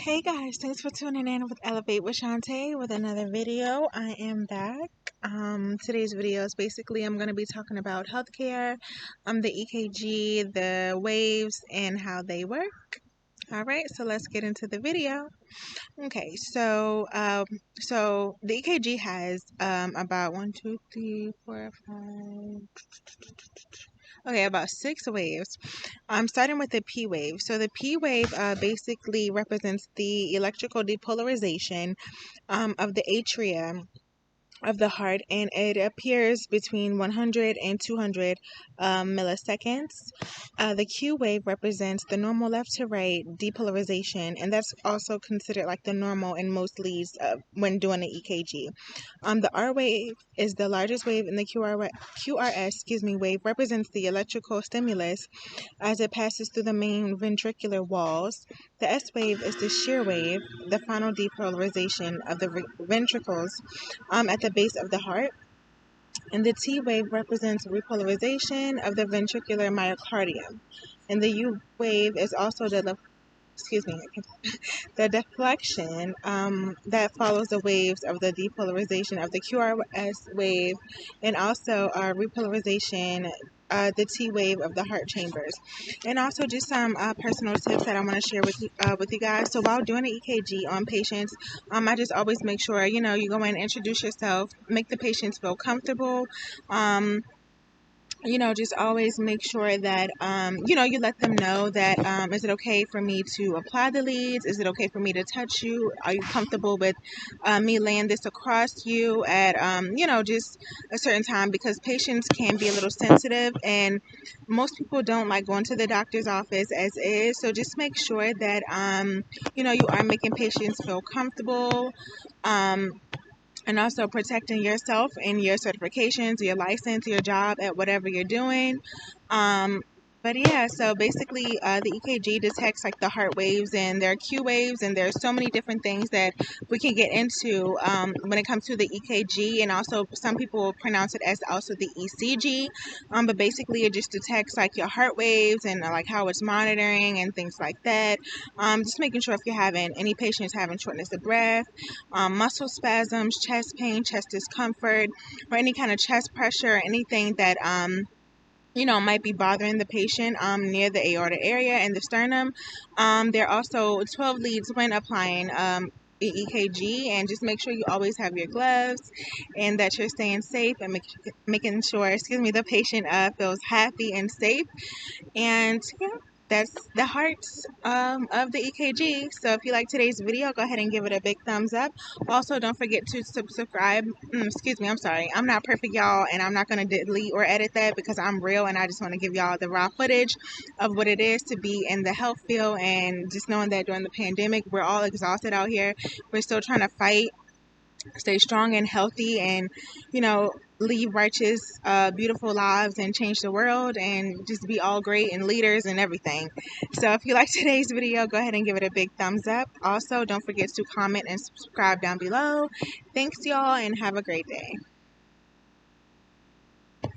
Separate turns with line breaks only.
Hey guys, thanks for tuning in with Elevate with Shantae with another video. I am back. Today's video is basically I'm going to be talking about healthcare, the EKG, the waves, and how they work. All right, so let's get into the video. Okay, so the EKG has about 1, 2, 3, 4, 5. Okay, about 6 waves. I'm starting with the P wave. So the P wave basically represents the electrical depolarization of the atria of the heart, and it appears between 100 and 200 milliseconds. The Q wave represents the normal left to right depolarization, and that's also considered like the normal in most leads when doing the EKG. The R wave is the largest wave, and the QRS wave represents the electrical stimulus as it passes through the main ventricular walls. The S wave is the shear wave, the final depolarization of the ventricles at the base of the heart. And the T wave represents repolarization of the ventricular myocardium. And the U wave is also the deflection that follows the waves of the depolarization of the QRS wave, and also repolarization, the T wave of the heart chambers. And also just some personal tips that I want to share with you guys. So while doing the EKG on patients, I just always make sure, you go in, introduce yourself, make the patients feel comfortable. Just always make sure that, you let them know that, is it okay for me to apply the leads? Is it okay for me to touch you? Are you comfortable with me laying this across you at, just a certain time? Because patients can be a little sensitive, and most people don't like going to the doctor's office as is. So just make sure that, you are making patients feel comfortable. And also protecting yourself and your certifications, your license, your job at whatever you're doing. But yeah, so basically the EKG detects like the heart waves, and there are Q waves, and there's so many different things that we can get into when it comes to the EKG. And also some people pronounce it as also the ECG, but basically it just detects like your heart waves and like how it's monitoring and things like that. Just making sure if you're having any patients having shortness of breath, muscle spasms, chest pain, chest discomfort, or any kind of chest pressure, anything that might be bothering the patient near the aorta area and the sternum. There are also 12 leads when applying EKG, and just make sure you always have your gloves and that you're staying safe and making sure, the patient feels happy and safe. And yeah, that's the heart of the EKG. So if you like today's video, go ahead and give it a big thumbs up. Also, don't forget to subscribe. I'm sorry. I'm not perfect, y'all, and I'm not going to delete or edit that because I'm real, and I just want to give y'all the raw footage of what it is to be in the health field, and just knowing that during the pandemic, we're all exhausted out here. We're still trying to fight, stay strong and healthy, and leave righteous beautiful lives and change the world and just be all great and leaders and everything. So if you like today's video, go ahead and give it a big thumbs up. Also, don't forget to comment and subscribe down below. Thanks y'all, and have a great day.